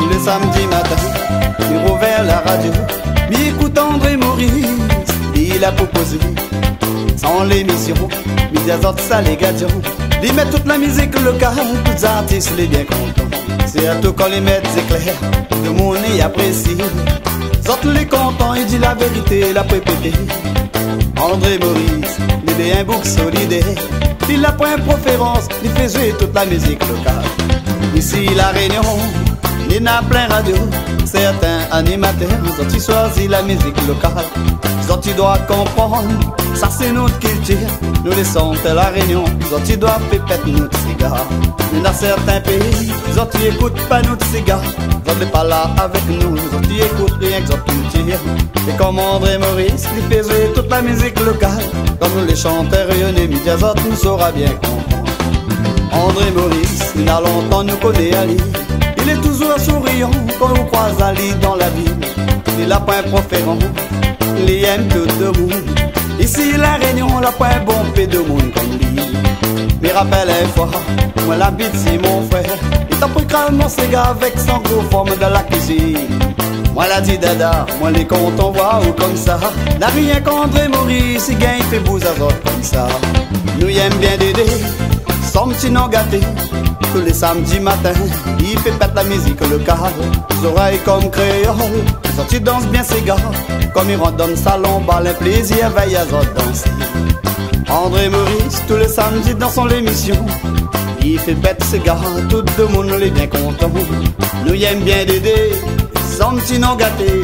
Le samedi matin, j'ai rouvert la radio, m'écoute André Maurice, il a proposé, sans l'émission, midi à ça les gadions, il met toute la musique locale, tous les artistes les bien contents. C'est à tout quand les mettent éclairs, le monde y apprécie, autres les contents, il dit la vérité, la pépété. André Maurice, il est un bouc solidaire, il a point préférence, il fait jouer toute la musique locale. Ici la Réunion, il y a plein radio, certains animateurs, ils ont choisi la musique locale. Ils ont doivent comprendre, ça c'est notre culture. Nous laissons de la Réunion, ils ont doivent pépêtre notre cigare. Il y a certains pays, ils ont écoutent pas notre cigare. Ils ont pas là avec nous, ils ont écoutent rien que notre culture. Et comme André Maurice, il fait jouer toute la musique locale. Comme nous les chanteurs rayonnés, Midi nous saura bien comprendre. André Maurice, il a longtemps nous connaît Ali. Il est toujours souriant quand on croise Ali dans la ville. Il a pas un proférant, il aime tout le monde. Ici la Réunion, il a pas un bon peu de monde comme lui. Mais rappelle un fois, moi l'habite c'est mon frère. Il t'a pris crâne mon cigare avec son gros forme de la cuisine. Moi la dit dada, moi les comptes on voit ou comme ça. N'a rien qu'André Maurice, il gagne, il fait bouse à autres comme ça. Nous y aime bien d'aider, son petit non gâté. Tous les samedis matins, il fait pète la musique locale. Les oreilles comme créole, sorti danse bien ses gars. Comme il rentre dans le salon, balle un plaisir, veille à danser. André Maurice, tous les samedis dans son émission, il fait pète ses gars, tout le monde est bien content. Nous y aime bien d'aider, son petit non gâté.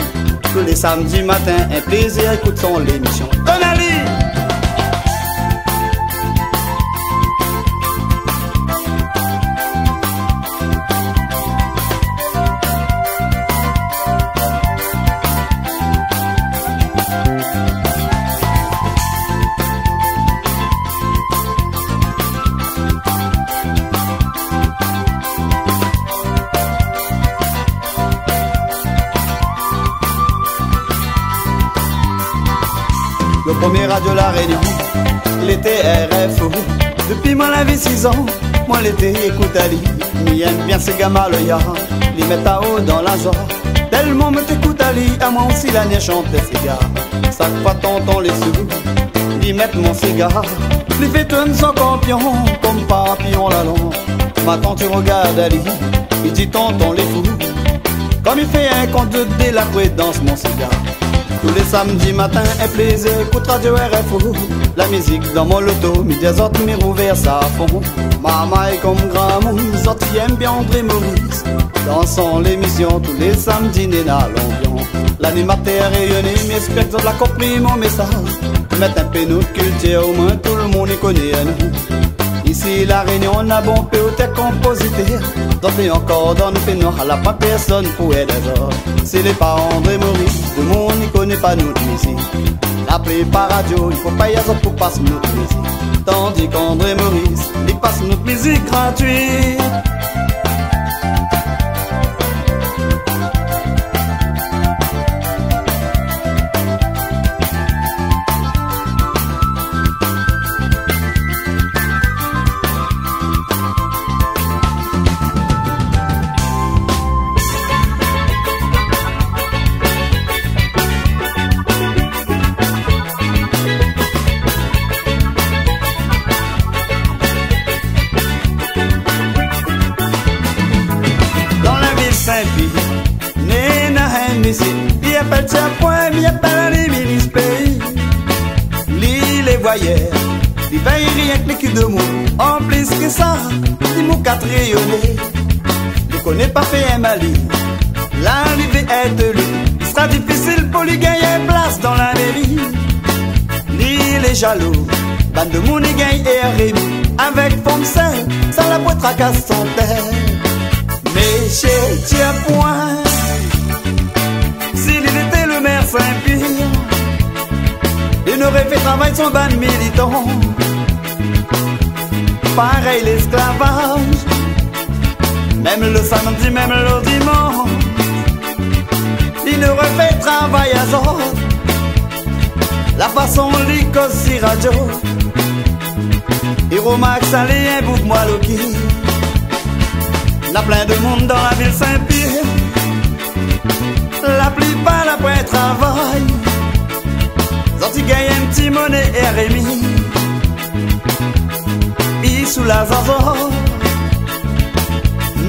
Tous les samedis matins, un plaisir, écoute son émission. Tonali! Le premier radio La Réunion, l'été RFO. Depuis mon avis 6 ans, moi l'été écoute Ali. M'y aime bien ces gamins le ya, les mettent à haut dans la joie. Tellement me t'écoute Ali, à moi aussi la nièce chante les cigares. Chaque fois tonton les sous, ils mettent mon cigare. Les fait tourner son campion, comme papillon la longue. Maintenant tu regardes Ali, il dit tonton les fous. Comme il fait un compte de dé, la danse mon cigare. Tous les samedis matins, un plaisir, écoute Radio RFO. La musique dans mon loto, midi à autres, mes rouvert ça à fond. Maman est comme grand monde, sorti aime bien André Maurice. Dansons l'émission tous les samedis, Néna l'ambiance. L'animateur rayonné, m'espère que vous avez compris mon message. Mettre un peu notre culture, au moins tout le monde y connaît nous. Ici la Réunion, on a bon peu de compositeurs. D'autres encore dans nos pénaux, à la pas personne pour aider les autres. C'est les parents André Maurice, tout le monde n'y connaît pas notre musique. Appelé par radio, il faut pas y avoir pour passer notre musique. Tandis qu'André Maurice, il passe notre musique gratuite. Il appelle ça point, il appelle les ministres. Les voyeurs, il veille rien que l'équipe de mots. En plus que ça, il m'a quatre rayonnés. Il connaît pas fait un mali. L'arrivée est de lui. Il sera difficile pour lui gagner place dans la mairie. Il est jaloux, bande de monde gagne et arrive. Avec femme seule, ça la boîte tracasse son terre. Mais chez tiens point. S'il était le maire Saint-Pierre, il n'aurait fait travail son ban militant. Pareil l'esclavage, Même le samedi, même le dimanche, il nous refait travail à zone. La façon lit si radio, Hiro Max allez bouc moi Loki. N'a plein de monde dans la ville Saint-Pierre. La plupart après travail, Zanti gagne un petit monnaie et Rémi. Il sous la zaza.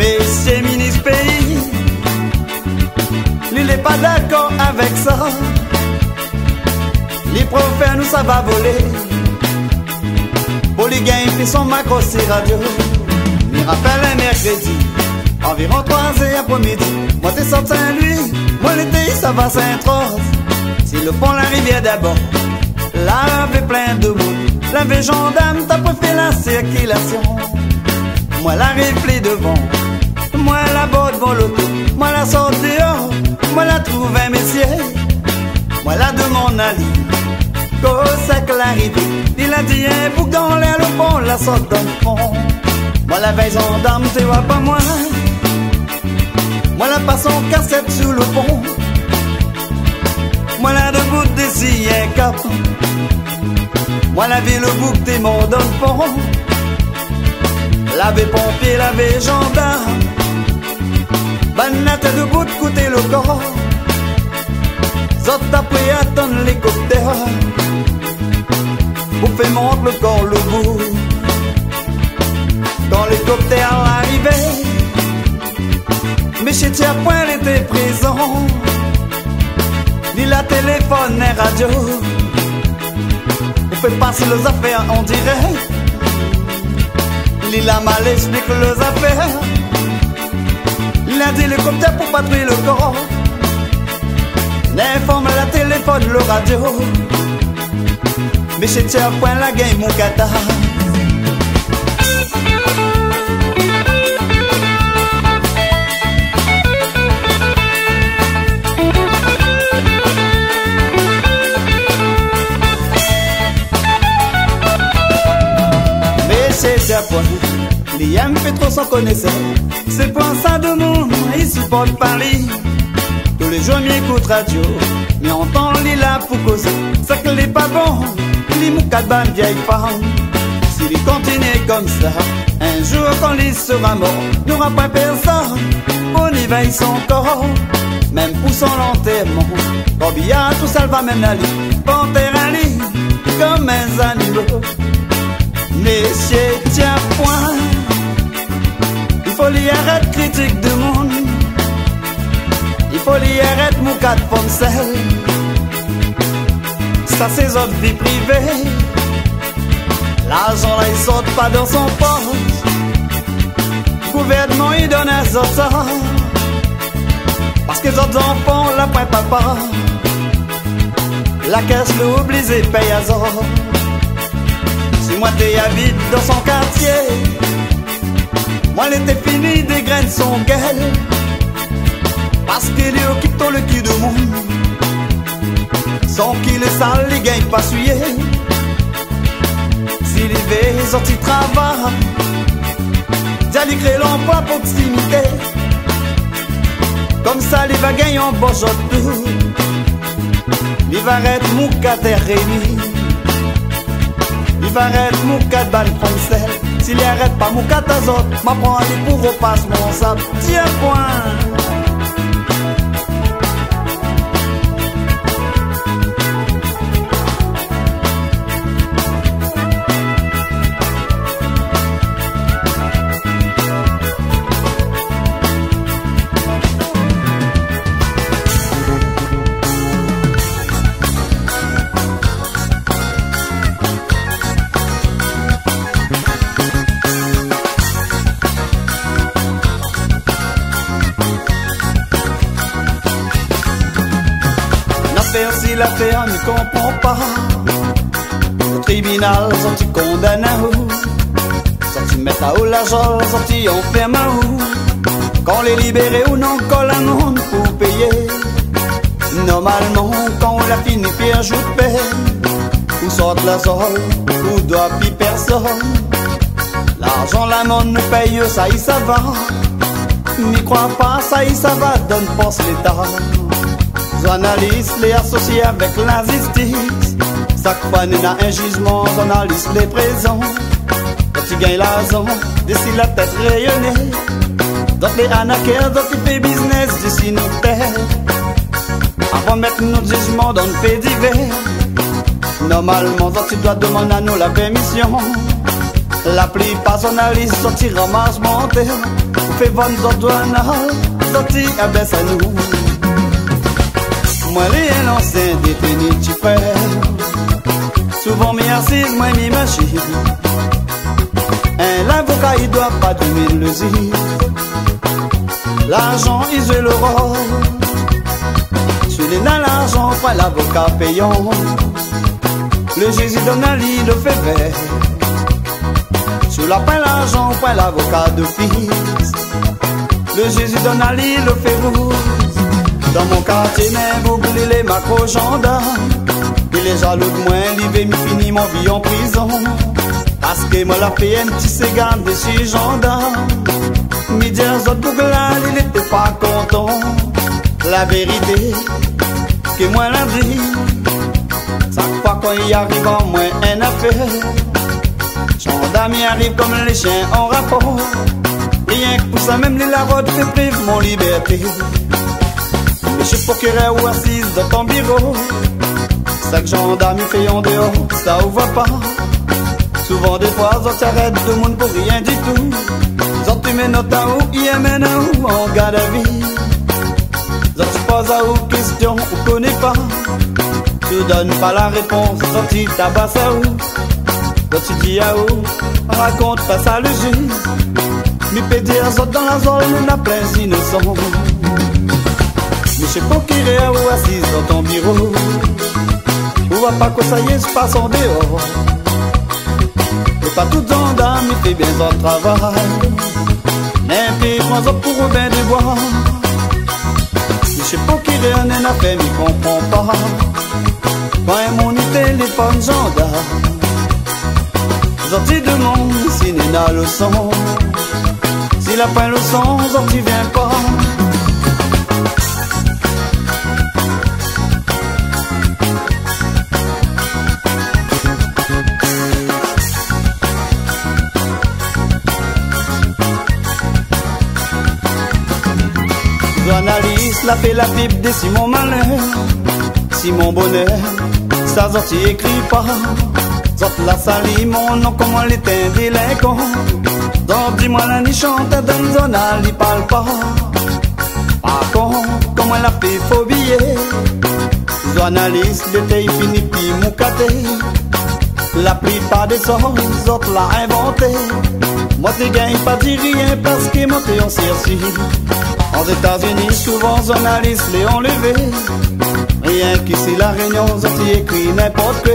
Messieurs ministres pays, il n'est pas d'accord avec ça. Les prophètes nous ça va voler. Pour les gains qui sont macro sur radio. Il rappelle un mercredi, environ 3h après-midi. Moi t'es sorti lui, moi l'été ça va Saint-Rose. Si le pont la rivière d'abord, là avait plein de monde. La vie gendarme t'as préféré la circulation. Moi la réfléchis devant. Moi la botte bon l'auto, moi la sorte dehors, moi la trouve un messier, moi la demande à lui, c'est que l'arrivée, il a dit un bouc dans l'air le pont, la sorte dans le fond, moi la veille gendarme, tu vois pas moi, moi la passe en cassette sous le pont, moi la debout d'ici un cap, moi la ville le bouc des morts dans le pont, la vie pompier, la vie gendarme. Banate debout de côté le corps. Zot après attendre l'hélicoptère. Pour faire monter le corps le bout. Quand l'hélicoptère arrivait, mais chez tia point était présent. Ni la téléphone et radio. On fait passer les affaires en direct. Il a mal expliqué les affaires. Il a dit l'hélicoptère pour patrouiller le corps. N'informe la téléphone, le radio. Mais chez tia point la gagne mon gata. Mais chez tia point, il aime fait trop sans connaissance. C'est pour ça de monde, il supporte Paris. Tous les jours m'écoute radio, mais entend Lila pour causer. C'est que n'est pas bon, il m'a quatre bandes vieilles femme. S'il continue comme ça, un jour quand il sera mort, n'aura pas personne, on y veille son corps. Même pour son enterrement, Corbillard tout ça va même la lit, panthère à lit, comme un animal. Messieurs, tiens point. Il faut lui arrêter critique du monde. Il faut lui arrêter mon cas de poncelle. Ça c'est autre vie privée. L'argent là il saute pas dans son poche. Gouvernement il donne à autres. Parce que les autres enfants l'après papa. La caisse l'oblige paye à zor. Si moi t'es habite dans son quartier, moi l'été fini des graines son gueule. Parce qu'il est au quitton le cul de monde. Sans qu'il est sale, les gagne pas souillé. S'il y va, les autres ils travaillent. D'y créer l'emploi proximité. Comme ça, il va gagner en bon tout. Il va arrêter mon cater Rémi. Il va arrêter mon cat ban français. S'il arrête pas mon cat à zot, m'apprend à aller pour repasse mon sable. Tiens point. Si l'affaire ne comprend pas, le tribunal sorti condamné à où, sorti mettre à où l'argent, sorti enfermé à où, quand les libérés ou non, quand la monde pour payer. Normalement, quand on l'a fini, puis un jour de peine, ou sorte la zone, ou doit plus personne. L'argent, la monde nous paye, ça y ça va. crois pas, ça va donner force l'État. Journalistes les associés avec la justice. Chaque fois qu'il y a un jugement, journalistes les présents. Quand tu gagnes l'argent, d'ici la tête rayonnée. D'autres les anaquers, d'autres qui fait business d'ici nos terres. Avant de mettre notre jugement dans le fait divers, normalement, tu dois demander à nous la permission. La plupart journalistes sortir en marche montée. Vous faites vendre nos douanes, sortir abaisse à nous. Moi, les anciens détenus, tu frère. Souvent, m'y assise, moi, m'y machine. L'avocat, il doit pas donner le zir. L'argent, il joue le rôle. Celui dans l'argent, pas l'avocat payant. Le Jésus donne un lit, le fait vert. Sur la peine l'argent, pas l'avocat de fils. Le Jésus donne un lit, le fait rouge. Dans mon quartier, vous brûlez les macros gendarmes. Et les jaloux de moi, l'hiver me finit mon vie en prison. Parce que moi la paye un petit cigare de chez gendarme. Midi à autres bouclades, il n'était pas content. La vérité, que moi la vie. Chaque fois qu'on y arrive en moins une affaire, gendarme y arrive comme les chiens en rapport. Rien que pour ça même les larodes fait prive mon liberté. Je suis procureur ou assise dans ton bureau. Chaque gendarme il fait en dehors, ça ou va pas. Souvent des fois, on s'arrête tout le monde pour rien du tout. Zot tu mets notre à où, il amène à où, en garde à vie. Zot tu poses à où, question, ou connais pas. Tu donnes pas la réponse, zot tu tabasses à où. Zot tu dis à où, raconte pas ça le juge. Mi peut dire zot dans la zone, on a plein d'innocents. Mais je sais pas qui est à où assise dans ton bureau. Ou va pas que ça y est, se passe en dehors. Et pas tout gendarme, il fait bien son travail. Mais puis prends ça pour un bain de bois. Je sais pas qui est en affaire, mais comprend pas. Quand un mon téléphone gendarme, sorti de monde, si n'est pas le son. Si la fin le son, sorti vient pas. Journaliste la fait la pipe de Simon Malheur, Simon Bonheur, ça sorti écrit pas. Zot la sali mon nom comme on était un délinquant. Donc dis-moi la ni chante dans le journal, il parle pas. Par contre, comment elle a fait faux billet. Journaliste l'été il finit puis moucaté. La plupart des sorts, autres l'a inventé. Moi t'es gagne pas dit rien parce que moi t'es en circuit. Aux États-Unis, souvent journalistes les ont levé. Rien qu'ici la réunion, ils écrit n'importe quoi.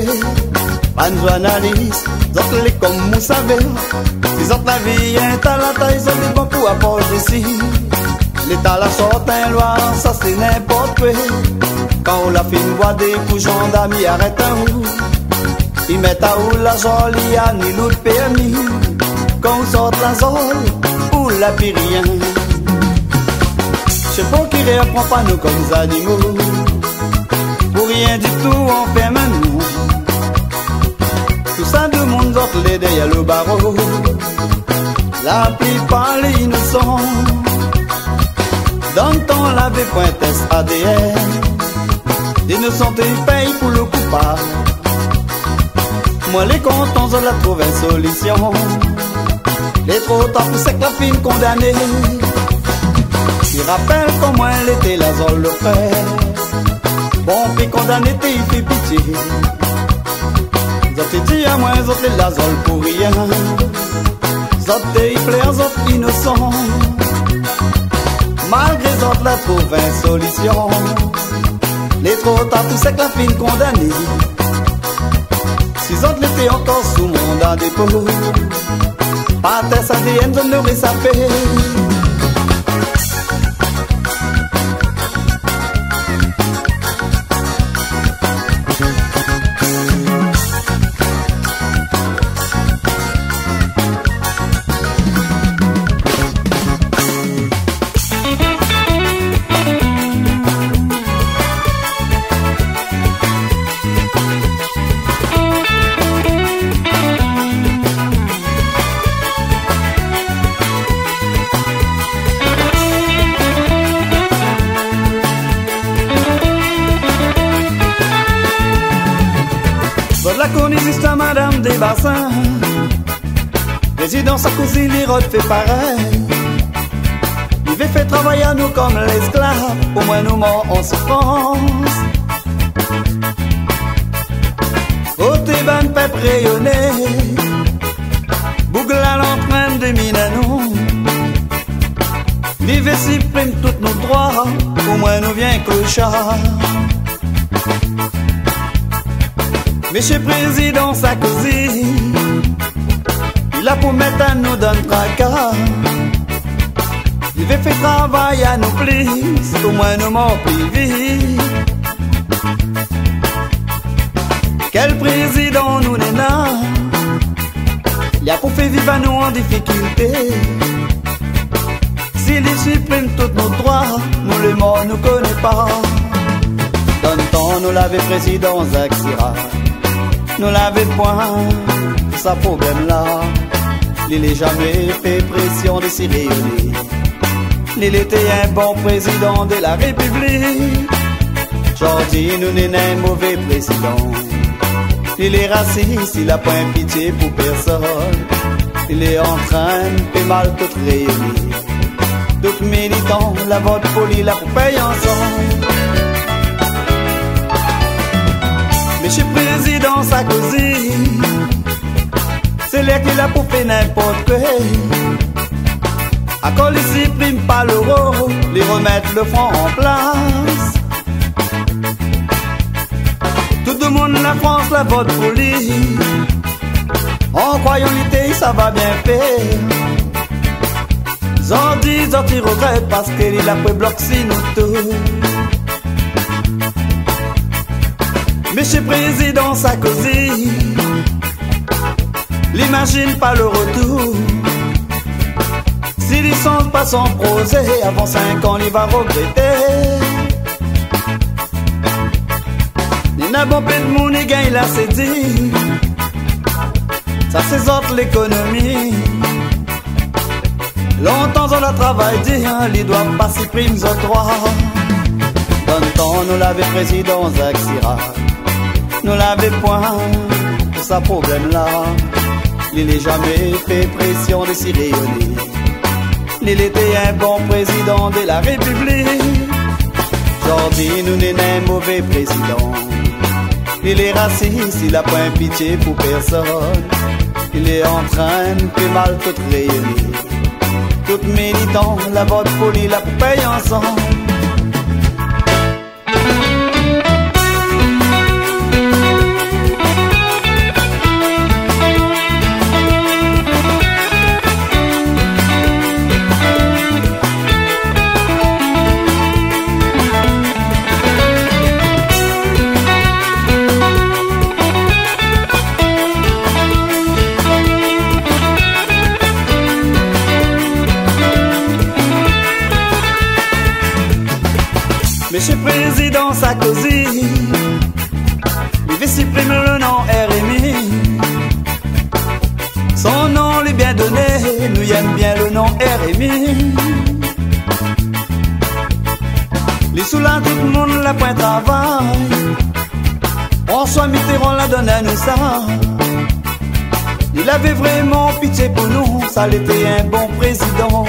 Pas de journalistes, ils les comme vous savez. Ils ont la vie, un à la taille, ils ont des bons coups à poser ici. L'État la sorte un loi, ça c'est n'importe quoi. Quand on la fait une voix des coups, gendarmes, ils arrêtent un roue. Ils mettent à où la jolie, à ni l'autre permis. Quand on sort la zone, ou la pire rien. Je sais pas qui réapprend pas nous comme des animaux. Pour rien du tout on fait maintenant. Tout ça de monde d'autres les derrière le barreau. La plupart les innocents. Dans le temps l'avait pointesse ADN. L'innocent ils payent pour le coupable. Moi les contents on la trouve une solution. Les trop tard pour c'est que la fille condamnée. Il rappelle comment elle était la zone le frère. Bon puis condamné t'es il fait pitié. Zot dit à moi zot est la zone pour rien. Zot il plaît zot innocent. Malgré zot la trouve une solution. Les trop tard tout c'est que la fille condamnée. Si zot l'étaient encore sous mandat dépôt. Pas test ADN zot n'aurait sa paix. des bassins. Président Sarkozy, l'Irode fait pareil. Il veut faire travailler nous comme l'esclave, au moins nous morts en souffrance. Côté ban peuple rayonné, Bougla l'entraîne de Minanou. Il veut supprimer tous nos droits, au moins nous vient clochard. Monsieur Président Sarkozy, il a pour mettre à nous dans le tracas. Il veut faire travail à nous plus, au moins nous morts plus vite. Quel président nous n'est là? Il a pour faire vivre à nous en difficulté. S'il supprime tous nos droits, nous les morts nous connaissons pas. Dans le temps, nous l'avait président Jacques Chirac. Nous l'avait point, ça problème là. Il n'a jamais fait pression de s'y réunir. Il était un bon président de la République. Aujourd'hui, nous n'est un mauvais président. Il est raciste, il a pas un pitié pour personne. Il est en train de faire mal tout réunir. D'autres militants, la vote folie, la pour payer ensemble. Monsieur Président Sarkozy, c'est là qu'il a pour faire n'importe quoi. À quoi il supprime pas l'euro, les remettre le franc en place. Tout le monde, la France, la vote pour lui. En croyant l'idée, ça va bien faire. J'en dis, ils regrettent parce qu'il a pris bloc si nous tous. Monsieur Président Sarkozy, l'imagine pas le retour. S'il ne sent pas son projet, avant 5 ans, il va regretter. Il n'a bon peu de monde, il gagne, il a s'est dit. Ça c'est autres l'économie. Longtemps on a travaillé, hein, il doit pas supprimer aux droits. Dans le temps, nous l'avait président Jacques Chirac. Nous l'avait point, pour sa problème là. Il n'a jamais fait pression de s'y réunir. Il était un bon président de la République. Aujourd'hui, nous n'est un mauvais président. Il est raciste, il a pas un pitié pour personne. Il est en train de faire mal tout réunir. Tout militant, la vote folie, la paye ensemble. Monsieur Président Sarkozy, il veut supprimer le nom RMI. Son nom lui bien donné, nous aime bien le nom RMI. Les soulage tout le monde, la point travail. François Mitterrand la donne à nous ça. Il avait vraiment pitié pour nous, ça l'était un bon président.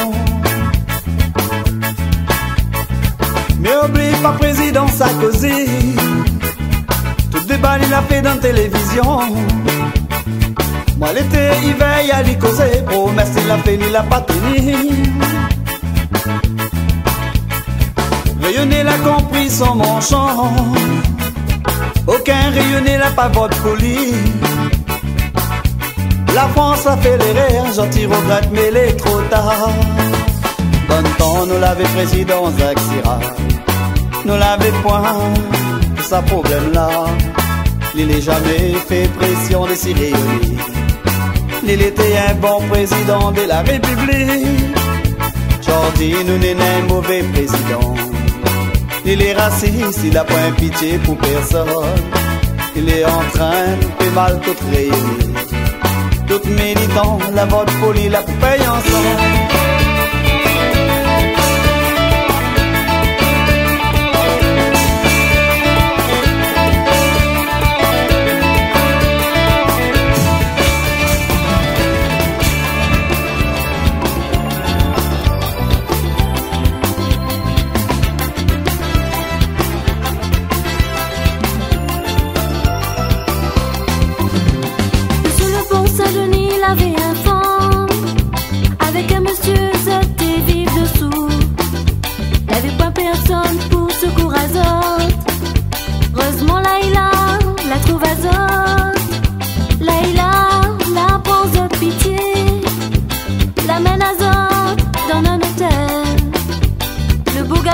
Mais oublie pas président Sarkozy, tout débat il a fait dans la télévision. Moi l'été, hiver, il a lui causé, promesse il a fait, il l'a pas tenu. Rayonner l'a compris sans mon chant, aucun rayonner l'a pas vote pour lui. La France a fait les rires, gentil regrette mais il est trop tard. Dans le temps, nous l'avait président Jacques Chirac. Nous l'avait point, sa problème là. Il n'a jamais fait pression de s'y réunir. Il était un bon président de la République. Aujourd'hui, nous n'est un mauvais président. Il est raciste, il n'a pas un pitié pour personne. Il est en train de faire mal tout réunir. Tout militant, la vote folie, la paye ensemble.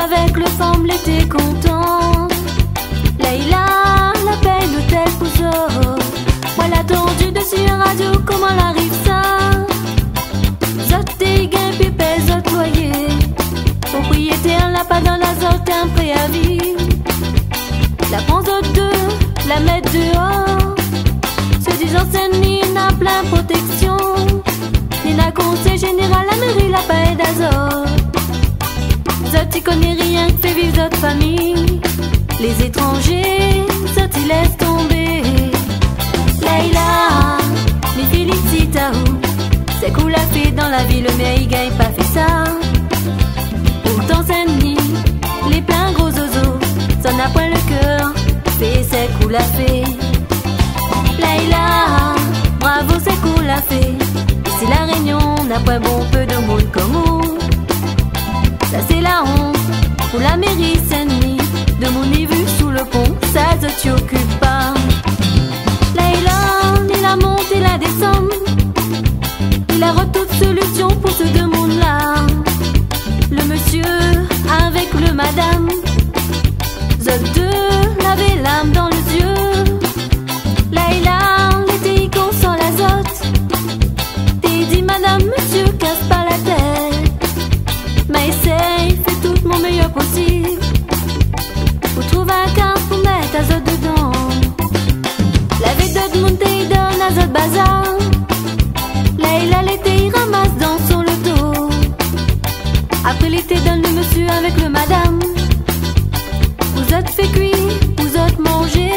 avec le femme, l'été content. Leïla, la paix, l'hôtel Pouzo. Moi l'attendu dessus un radio, comment elle arrive ça? Zot des gains, pépé, zot loyer. Propriétaire, l'a pas dans la zot, un préavis. La prend zot deux, la met dehors. Se disant c'est ni n'a plein protection. Ni n'a conseil général, la mairie, la paix d'azot. Zot y connaît rien, fait vivre zot famille. Les étrangers, zot y laisse tomber. Leïla, mes félicite à vous. C'est cool à fait dans la ville, mais il gagne pas fait ça. Pourtant Saint-Denis, les pleins gros zozos, ça n'a point le cœur, fait c'est cool à fait. Leïla, bravo c'est cool à fait. Ici la Réunion n'a point bon peu de monde comme vous. Ça c'est la honte pour la mairie Saint-Denis. De mon nez vu sous le pont, ça se t'y occupe pas. Leïla, ni la montée, la descente, il a toute solution pour ce deux mondes-là. Le monsieur avec le madame, zot deux laver l'âme dans les yeux. Leïla, l'été consent la zot. T'es dit madame, monsieur, casse pas la tête. Mais essaye, fais tout mon meilleur possible. Faut trouver un cas pour mettre à zot dedans. Laver d'autres montées dans la zot bazar. Leïla l'été il ramasse dans son loto. Après l'été donne le monsieur avec le madame. Vous êtes fait cuire, vous êtes mangé.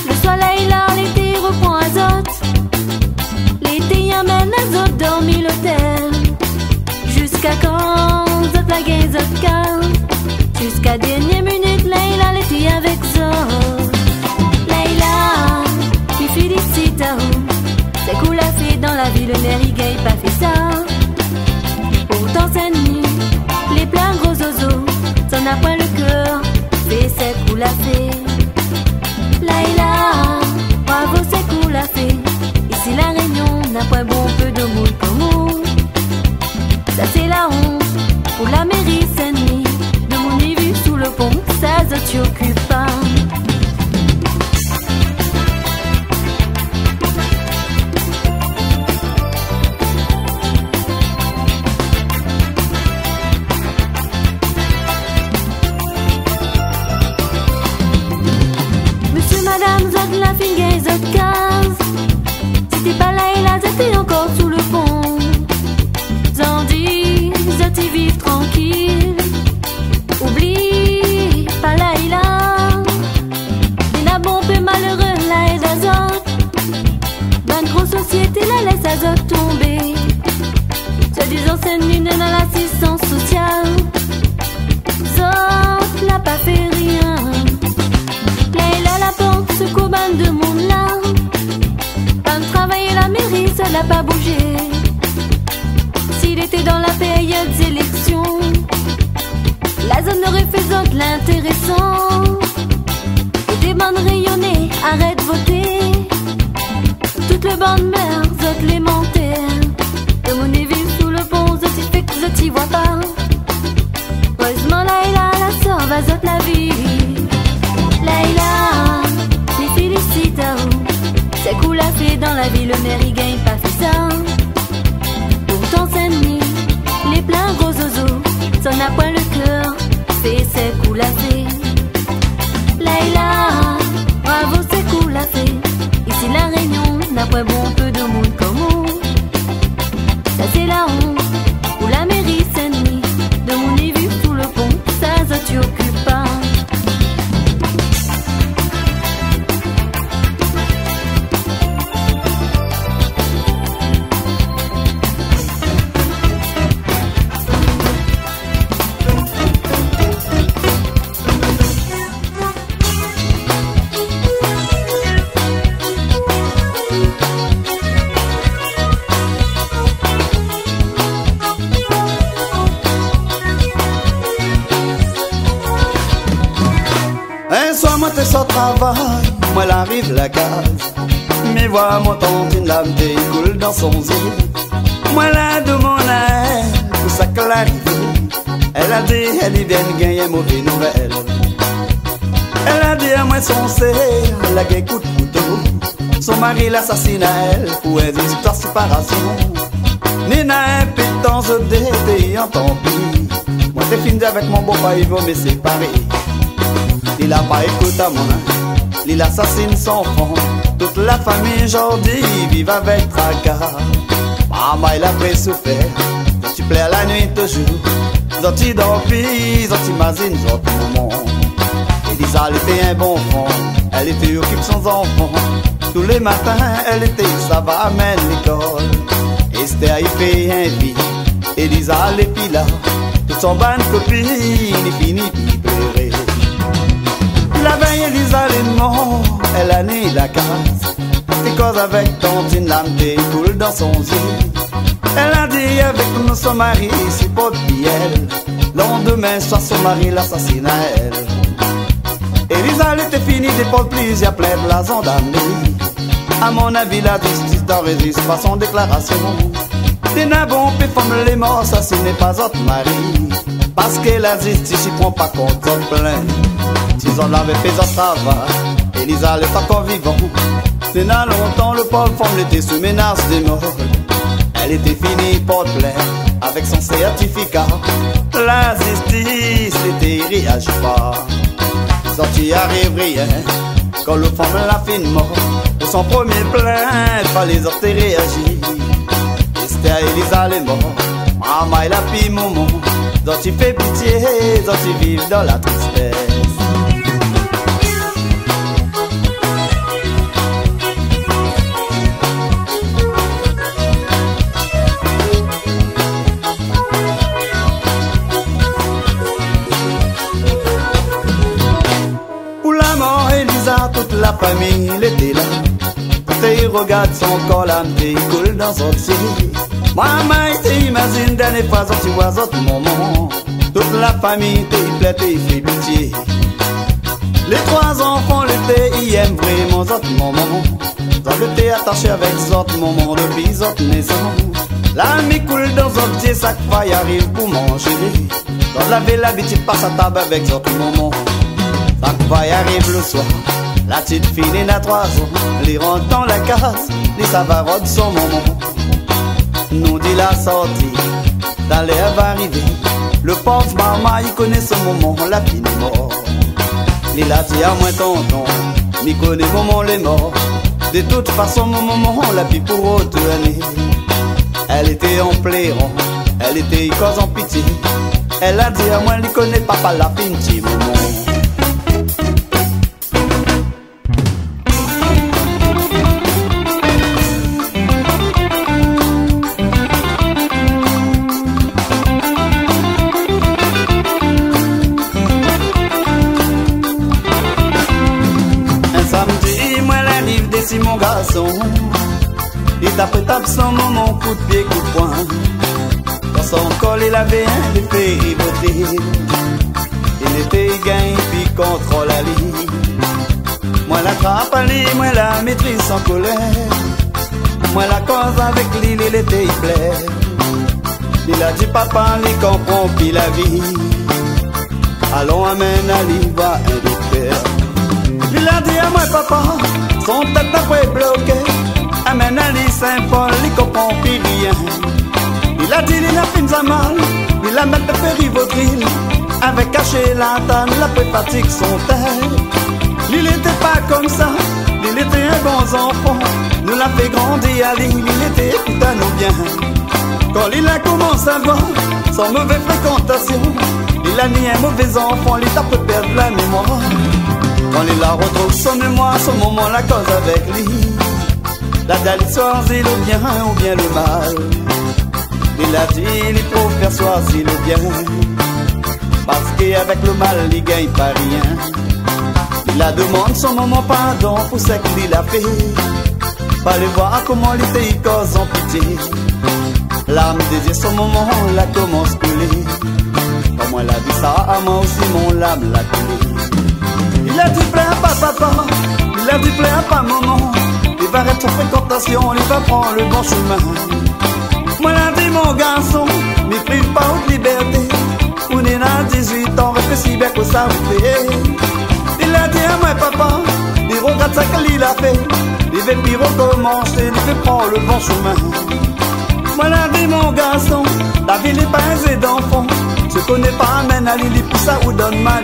Le soir Leïla l'été reprend azote. L'été y amène azote dormi l'hôtel. Jusqu'à quand zot la gagne zot calme. Jusqu'à dernière minute Leïla l'été avec zot. Leïla, je félicite à vous. C'est cool à fait dans la ville, mais il gagne pas fait ça. Pourtant Saint-Denis, les pleins gros zozos, ça n'a point le cœur, fait c'est cool à fait. Leïla, bravo c'est cool à fait. Ici la Réunion n'a point bon peu de monde comme vous. Ça c'est la honte pour la mairie Saint-Denis. De mon nez vu sous le pont, ça se t'y occupe pas. La fingue zot case. Si t'es pas là et là, t'es encore sous le pont. Zandi, zot y vive tranquille. Oublie pas là et là. Il n'a bon peu malheureux là et d'azot. Bonne grosse société la laisse azot tomber. Se disant c'est nul dans l'assistance sociale. Zot n'a pas fait rien. Leïla la porte ce coban de monde là. Pas de travailler la mairie, ça n'a pas bougé. S'il était dans la période d'élection, la zone aurait fait zot l'intéressant. Et des bandes rayonnées, arrête de voter. Toute le bande meurt, zot les monter. De mon ville sous le pont, zot y fait que zot y voit pas. Heureusement Leïla la sort va zot la vie. Leïla, je félicite à vous. C'est cool à fait dans la ville, le maire il gagne pas fait ça. Pourtant Saint-Denis, les pleins gros zozos, ça n'a point le cœur, fait c'est cool à fait. Leïla, bravo c'est cool à fait. Ici la Réunion n'a point bon peu de monde comme vous. Ça c'est la honte pour la mairie Saint-Denis. De mon nez vu sous le pont, ça t'y occupe pas. Moi t'es sans travail, moi l'arrive la case. Mais vois mon tante une lame découle dans son zéro. Moi là de mon air, pour ça qu'elle arrive. Elle Elle a dit, elle y vient gagner mauvaise nouvelle. Elle a dit à moi son c'est la gueule coup de couteau. Son mari l'assassine à elle pour une histoire de séparation. Nina impétant je dédé en tant pis. Moi t'es fini avec mon beau-père, il veut me séparer. Il a pas écouté à mon âme, il assassine son enfant. Toute la famille aujourd'hui vive avec tracas. Maman il a pris souffert, tu plais la nuit toujours. Zoti dormi, zoti mazine, zoti maman. Elisa elle était un bon fond, elle était occupée sans enfant. Tous les matins elle était, ça va amener l'école. Esther il fait un vie, Elisa elle est puis là. Toute son bonne copine, il finit de pleurer. La veille Elisa elle est morte, elle a né la casse. C'est cause avec Tantine l'âme coule dans son yeux. Elle a dit avec nous son mari, c'est pas de elle. Lendemain soir son mari l'assassine à elle. Elisa elle était finie d'épaule prise, y'a plein de la zondamée. À mon avis la justice d'en résiste pas son déclaration. Des nabons puis femme les morts, ça ce n'est pas votre mari. Parce que la justice y prend pas compte votre plainte. Si on l'avait fait son travail, Elisa elle est encore vivant. C'est n'a longtemps le pauvre femme était sous menace de mort. Elle était finie porte plainte avec son certificat. La justice était réagit pas. Sorti arrive rien quand le femme l'a fini mort. Pour son premier plainte, fallait sortir réagir. Esther Elisa les morts. Maman il a pris maman. Sorti fait pitié, sorti vivre dans la tristesse. Toute la famille elle était là. Il regarde son corps, l'âme il coule dans son ciel. Maman t'imagine dernière fois tu vois autre moment. Toute la famille il plaît il fait pitié. Les trois enfants l'été ils aiment vraiment autre moment. Ils étaient attachés avec autres moments depuis autre maison. L'âme coule dans son ciel, chaque fois il arrive pour manger. Dans la ville l'habitude passe à table avec autres moments. Chaque fois il arrive le soir. La petite fille n'a 3 ans, les rentre dans la case, les savarodes son moment. Nous dit la sortie, dans l'air va arriver. Le pauvre maman, il connaît son moment, la fille est mort. Il a dit à moi tonton, il connaît moment les morts. De toute façon, mon moment, la fille pour retourner. Elle était en pleurant, elle était cause en pitié. Elle a dit à moi, il connaît papa la fille, petit moment. Si mon garçon, il t'a prêté son moment, coup de pied, coup de poing. Dans son col, il avait un effet voté. Il était gain, puis contrôle la ligne. Moi la trappe à lui, moi la maîtrise sans colère. Moi la cause avec lui, il était plaît. Il a dit papa, il comprend, puis la vie. Allons amène à lui, voir un docteur. Il a dit à moi papa, son tête n'a pas bloqué. Amène à lui Saint-Paul, il comprend plus rien. Il a dit il a fait sa mal, il a mis le périvotril. Avec caché la tanne, la peu fatigue son terre. Il n'était pas comme ça, il était un bon enfant. Nous l'a fait grandir à lui, il était écoute à nous bien. Quand il a commencé à voir, sans mauvaise fréquentation, il a mis un mauvais enfant, il a peut perdre la mémoire. Quand il la retrouve son mémoire, son moment la cause avec lui. La l'histoire c'est le bien ou bien le mal. Il a dit il faut faire choisir le bien. Parce qu'avec le mal il gagne pas rien. Il a demandé son moment pardon pour ce qu'il a fait. Fallait voir comment il était cause en pitié. L'âme désire son moment la commence couler. Comme elle a dit ça à moi aussi mon âme l'a coulé. Il a dit plaît à pas papa, il a dit plaît à pas maman. Il va arrêter sa fréquentation, il va prendre le bon chemin. Moi l'a dit mon garçon, ne prive pas de liberté. Ou n'est faut ça vous fait. Il a dit à moi papa, il regarde ça qu'il a fait. Il veut puis recommencer, il veut prendre le bon chemin. Moi la vie mon garçon, la vie n'est pas un jeu d'enfant. Je connais pas amène à l'île, puis ça vous donne mal.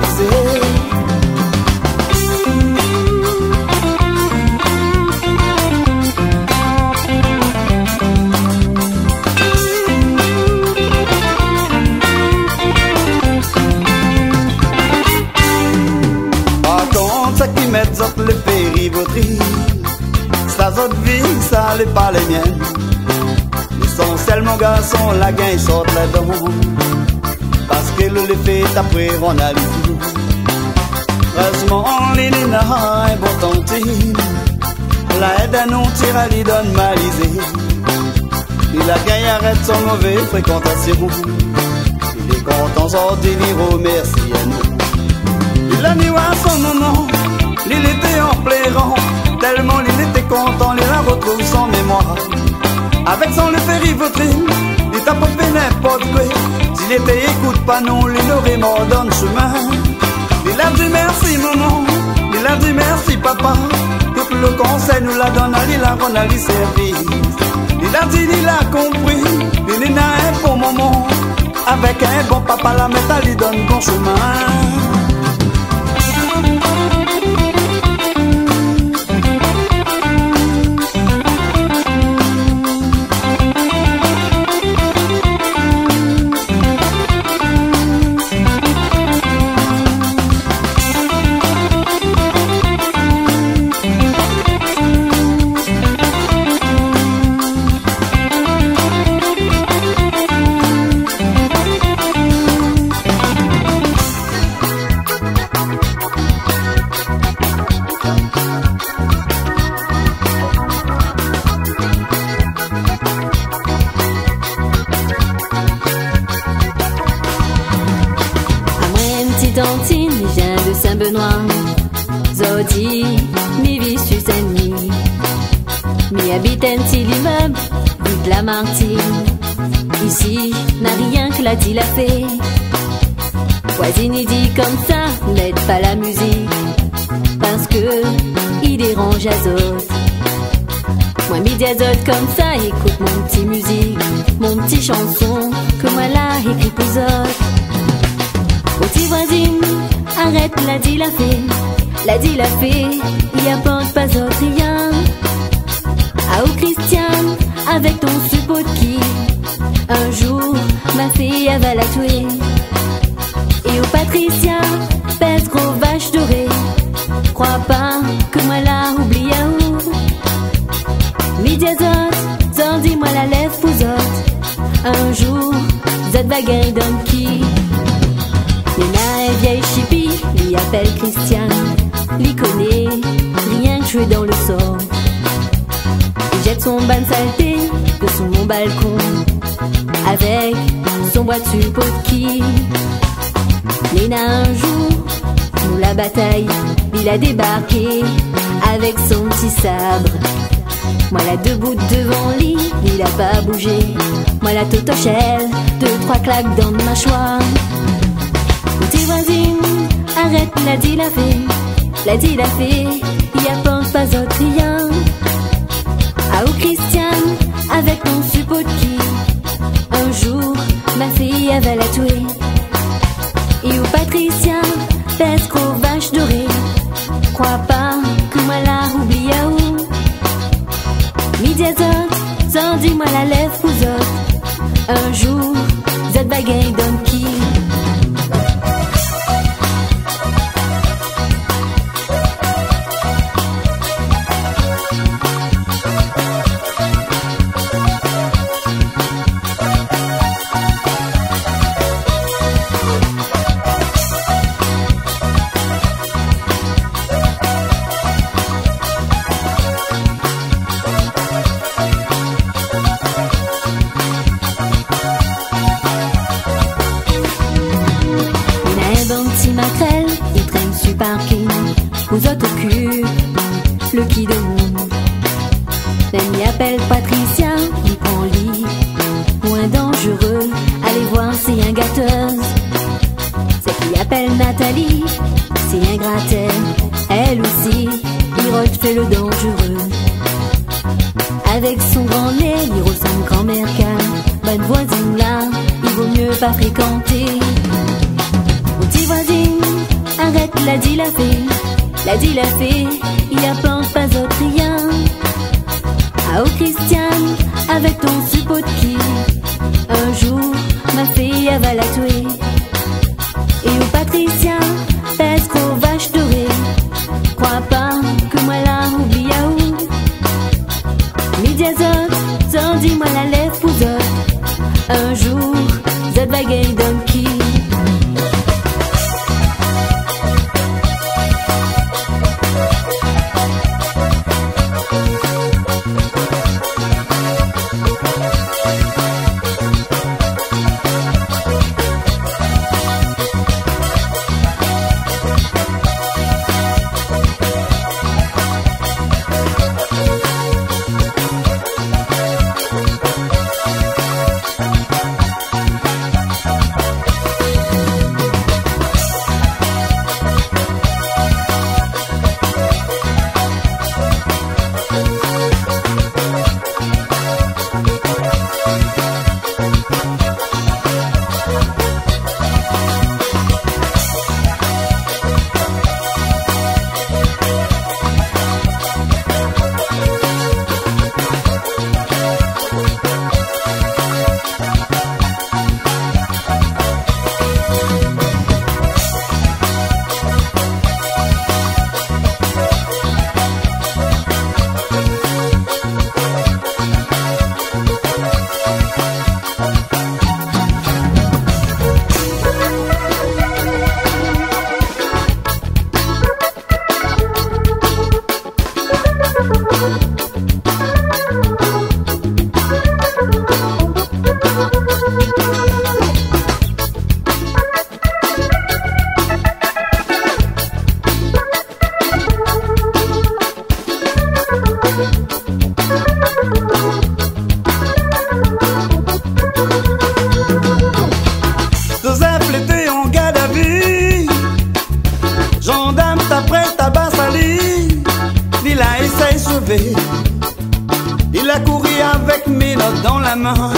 Mettre les périvauteries, ça autre vie, ça n'est pas les miennes. L'essentiel mon garçon, la gagne sort là-dedans. Parce que le fait après on a les tout. Heureusement les nina un bon tantine. La aide à nous tire à lui donne malisé. Et la gagne arrête son mauvais fréquentation. Il est content sortir, il remercie à nous. Il a mis à son moment. Il était en plairant, tellement il était content, il la retrouve sans mémoire. Avec son le périvotrine, il t'a pas fait n'importe quoi. S'il était écoute pas non, il aurait mort dans le chemin. Il a dit merci maman, il a dit merci papa. Tout le conseil nous l'a donné, il a rendu le service. Il a dit il a compris, il n'a un bon moment. Avec un bon papa la métal, il donne bon chemin. Tantine, vient de Saint-Benoît. Zodi, mi vis sur Saint-Denis. Mi habite un petit immeuble, rue de la Martine. Ici, n'a rien que la dit la fée. Voisine, il dit comme ça, n'aide pas la musique. Parce que, il dérange Azote. Moi, midi Azote comme ça, écoute mon petit musique. Mon petit chanson, que moi là, écrit pour autres. Petit voisine, arrête, l'a dit la fée, il apporte pas autre rien. Ah, au Christiane, avec ton suppôt qui, un jour, ma fille, elle va la tuer. Et au Patricia, pèse gros vache dorée, crois pas que moi la oublie à où. Midi Azote, zan dis-moi la lève pour autres. Un jour, zot va gagner dans qui. Nina est vieille chippie, l'y appelle Christiane. L'y connaît, rien que jouer dans le sort. Il jette son bain de saleté de sous mon balcon. Avec son bois de suppôt qui. Nina un jour, nous la bataille, il a débarqué avec son petit sabre. Moi la debout devant lui, il a pas bougé. Moi la totochelle, 2-3 claques dans le mâchoire. Tes voisines, arrête, l'a dit la fée, il apporte pas autre rien. Ah, au Christiane, avec ton suppôt qui, un jour, ma fille, elle va la tuer. Et au Patricia, pèse gros vache dorée, crois pas que moi la oublie à où. Midi Azote, sans dis-moi la lève pour autres. Un jour, zot bagaille dans qui. s'appelle Nathalie, c'est ingratelle, elle aussi, Lirotte fait le dangereux. Avec son grand nez, il ressemble grand-mère calme. Bonne voisine là, il vaut mieux pas fréquenter. Mon petit voisine, arrête, l'a dit la fée. L'a dit la fée, il y a pas autre rien. Ah oh Christiane, avec ton suppôt de qui, un jour, ma fille, elle va la tuer. Et au Patricia, pèse trop vache dorée. Crois pas que moi là, oublie à où. Midi à zot, t'en dis-moi la lèvre pour zot. Un jour, zot va gagner donkey. Joseph l'été en garde à vue, gendarme t'apprête à Bassali. Il a essayé de sauver, il a couru avec mes notes dans la main.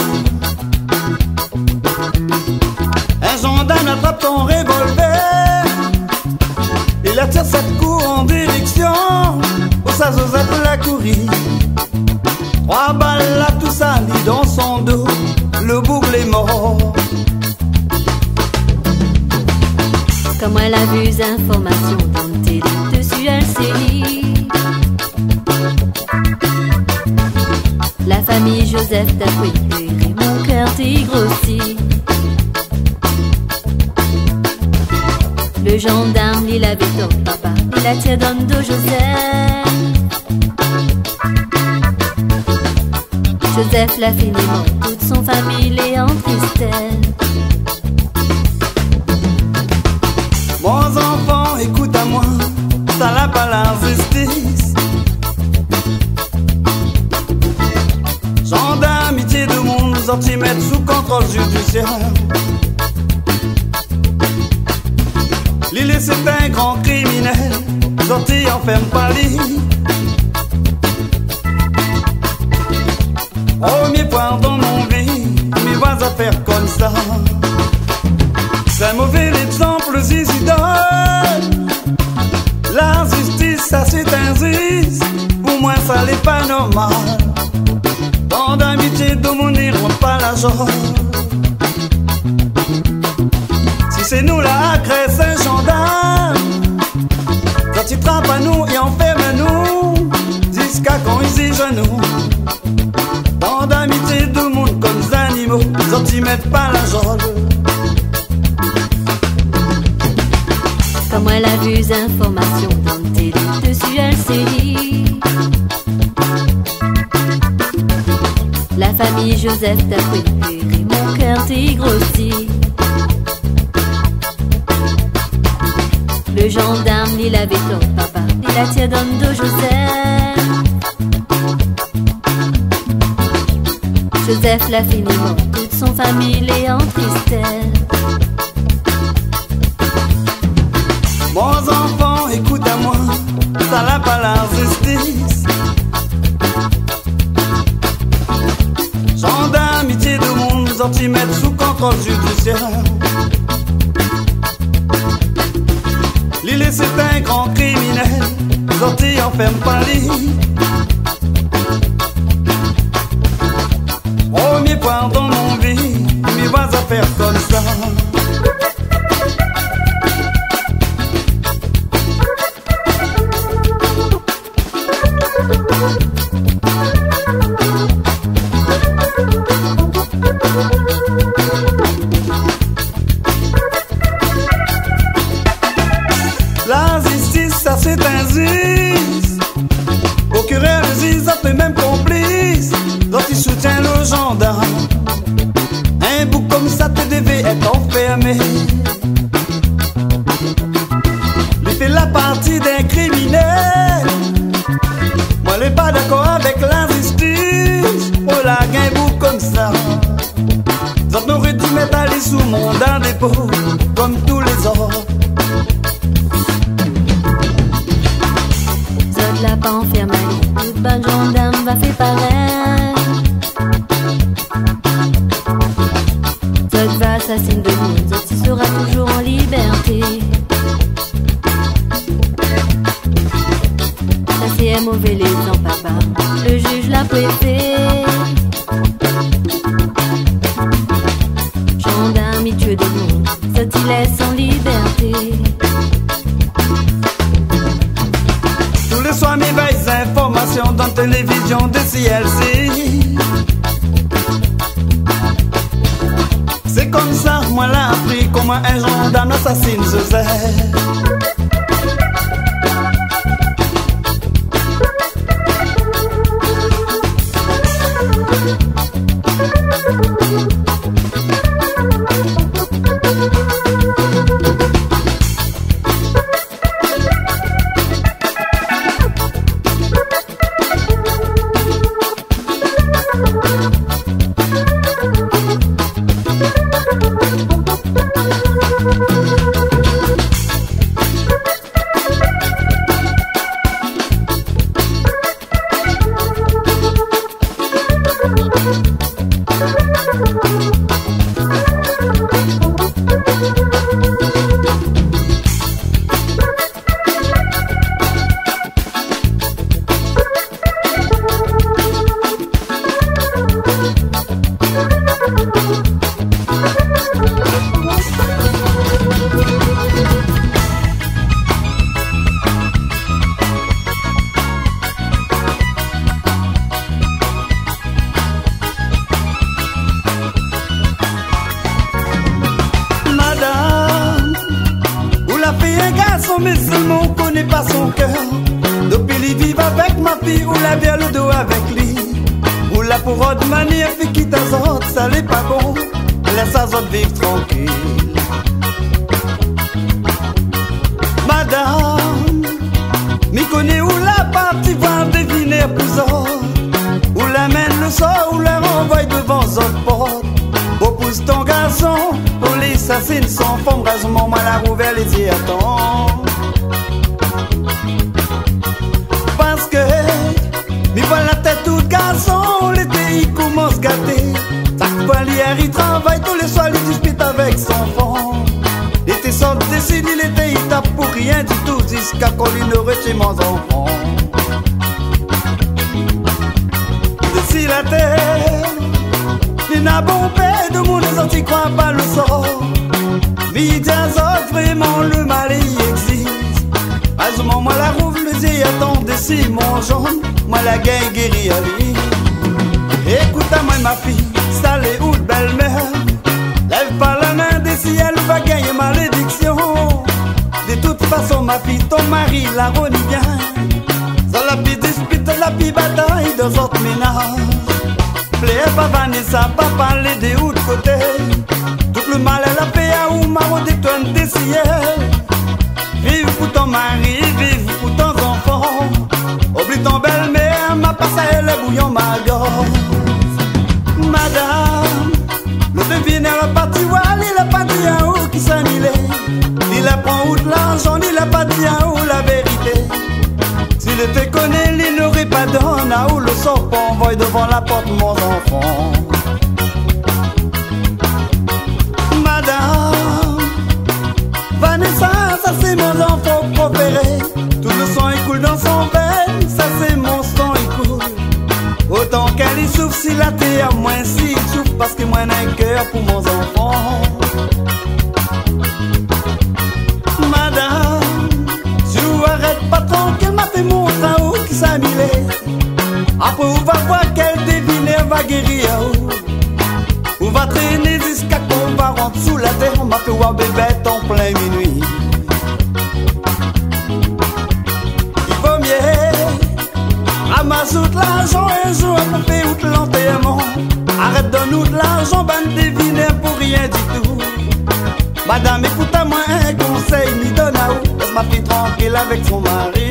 Un gendarme attrape ton revolver, il attire cette cour en direction où ça Joseph l'a couru. 3 balles là tout sali dans son dos, le boucle est mort. Comme elle a vu les informations dans le télé dessus LCI. La famille Joseph t'a préféré, mon cœur t'y grossit. Le gendarme, il avait ton papa, il attire dans le dos Joseph. Joseph l'a fini mort, toute son famille est en tristesse. Bons enfants, écoute à moi, ça n'a pas la justice. Gendarme, amitié de monde, sorti mettre sous contrôle judiciaire. L'île c'est un grand criminel, sorti enferme par lit. Premier point dans mon vie, mes voisins faire comme ça. C'est un mauvais exemple ici donne. La justice, ça c'est injuste. Pour moi ça n'est pas normal. Tant d'amitié de mon île, on pas la joie. Si c'est nous la agresse un gendarme, quand il trappe à nous et enferme à nous, jusqu'à quand il exige à nous. Tant d'amitié de monde comme des animaux, quand ils mettent pas la joie. Comme elle a vu les informations dans le télé dessus LCI. La famille Joseph t'a préféré, mon cœur t'y grossit. Le gendarme, il avait ton papa, il attire dans le dos Joseph. Joseph l'a fini mort, toute son famille est en tristesse. sorti mettre sous contrôle judiciaire. L'île c'est un grand criminel, sorti enferme par lit. Premier point dans mon vie, mais vas à faire comme ça. La justice, ça c'est un juge. Procureur, le juge, ça fait même complice. Donc il soutient le gendarme. Un bouc comme ça te devait être enfermé. Il fait la partie d'un criminel. Moi, je suis pas d'accord avec la justice. Oh la gain bouc comme ça. Donc n'aurait dû mettre aller sous mon d'un dépôt comme tous les autres. La pas enfermé, toute bonne gendarme va faire pareil. Zod va assassiner de monde, Zod sera toujours en liberté. Ça c'est un mauvais exemple, papa, le juge l'a prêté. Gendarme il tue de monde, Zod il laisse en liberté. Soit mes belles informations dans télévision de CLC. C'est comme ça, moi l'a appris comment un gendarme assassine Joseph. Mais seulement on connaît pas son cœur. Depuis il vit avec ma fille, ou la vient le dos avec lui. Ou la pour autre manière, fait quitte à autres, ça n'est pas bon. Laisse à autres vivre tranquille. Madame, m'y connaît où la partie va deviner plus autres. Ou la mène le sort, ou la renvoie devant autres portes. Repousse ton garçon, pour les assassins sans forme, rasement mal à rouvert les yeux, attends. Parce que, mais voilà tête tout garçon, l'été il commence à gâter. Chaque fois il travaille, tous les soirs il dispute avec son fond. L'été sort décide, l'été il tape pour rien du tout, jusqu'à qu'on lui ne retient mon enfant. D'ici la terre, il n'a bon père de mon les autres, croient pas le sort. Mais vraiment le mal y existe. À ce moment la rouvre le dit attendez si mon jaune, moi la gagne guérit à lui. Écoute à moi ma fille, salée ou belle-mère, lève pas la main des si elle va gagner malédiction. De toute façon ma fille, ton mari la renie bien. Sans la pire dispute, la pire bataille dans autres ménages. Plaît pas Vanessa, pas parler de l'autre côté. Tout le mal elle a fait à ou marron des tonnes des ciels. Vive pour ton mari, vive pour ton enfant. Oublie ton belle-mère, ma passe à elle bouillon ma gorge. Madame, le devineur a parti voir, il a pas dit à où qui s'en il est. Il apprend où de l'argent, il a pas dit à où la vérité. S'il te connaît, il n'aurait pas donné à où le sort pour envoyer devant la porte mon enfant. toléré. Tout le sang il coule dans son veine, ça c'est mon sang il coule. Autant qu'elle y souffre, si la terre moins si il souffre, parce que moi j'ai un cœur pour mon enfant. Madame, si vous arrêtez pas tranquille, m'a fait montrer à où qui s'amile. Après vous va voir qu'elle devine, va guérir. Vous va traîner jusqu'à qu'on va rentrer sous la terre, m'a fait voir bébé en plein minuit. Il vaut mieux ramasse tout l'argent un jour pour faire tout l'enterrement. Arrête de nous de l'argent, bande deviner pour rien du tout. Madame, écoute-moi un conseil, m'y donne à où. Laisse ma fille tranquille avec son mari.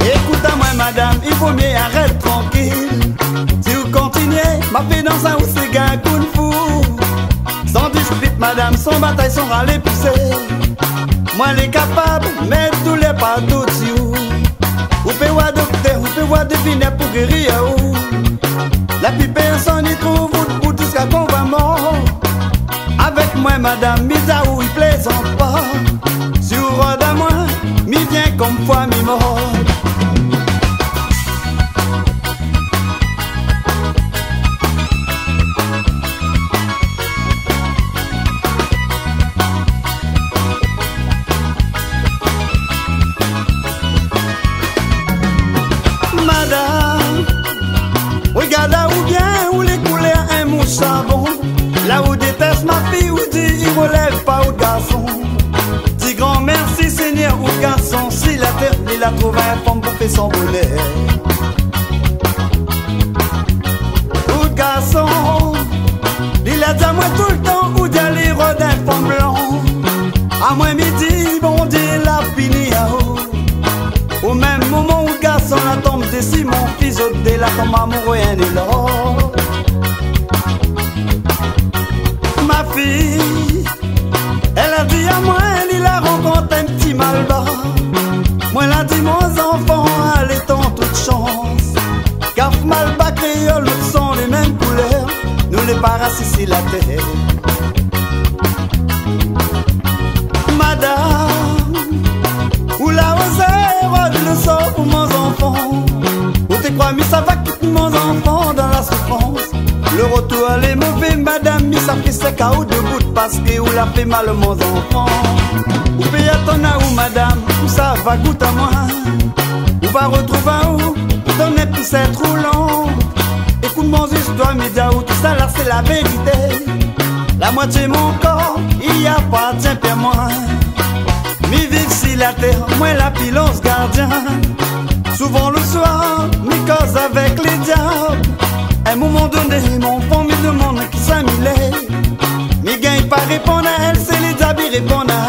Écoute-moi madame, il vaut mieux arrête tranquille. Si vous continuez, ma fille dans un ou c'est gars kung fu. Sans dispute madame, son bataille sont râlés poussés. Moi les capable, mais tous les pas d'autres you. Vous pouvez voir docteur, vous pouvez voir deviner pour guérir ou. La plus personne y trouve pour tout ce qu'on va mort. Avec moi madame, misa où il plaisante pas. Si vous rôde à moi, mi vient comme foi mi mort. Madame, regarde où bien où les couleurs un mouche savon. Là où déteste ma fille, où dit il relève pas au garçon. Dis grand merci Seigneur au garçon, si la terre il a trouvé un femme pour faire son bonheur. Au garçon, il a dit à moi tout le temps où d'aller rôder un femme blanc. À moi midi, bon Dieu l'a fini à haut. Au même moment où garçon la tombe d'ici, mon fils au dé la tombe amoureux un de l'or. Ma fille, elle a dit à moi, il a rencontré un petit malbas. Moi, elle a dit, mon enfant, allez tant toute chance. Car malbas, créole, sont les mêmes couleurs. Nous les parassent ici la terre. Madame, où la osère, le sort pour mon enfant. Où t'es crois, mais ça va quitter mon enfant dans la souffrance. Le retour elle est mauvais madame, mais ça fait 5 à ou debout parce que ou la fait mal mon enfant. Ou paye à ton à ou madame, où ça va goûter à moi. Ou va retrouver à où, ton épice est trop long. Écoute mon histoire, mais où tout ça là c'est la vérité. La moitié de mon corps, il y appartient pour moi. Mi vive si la terre, moi la pilance gardien. Souvent le soir, mi cause avec les diables. À un moment donné, mon fond me demande qui s'amilait. Mi gagne pas répondre à elle, c'est les diables qui répondent à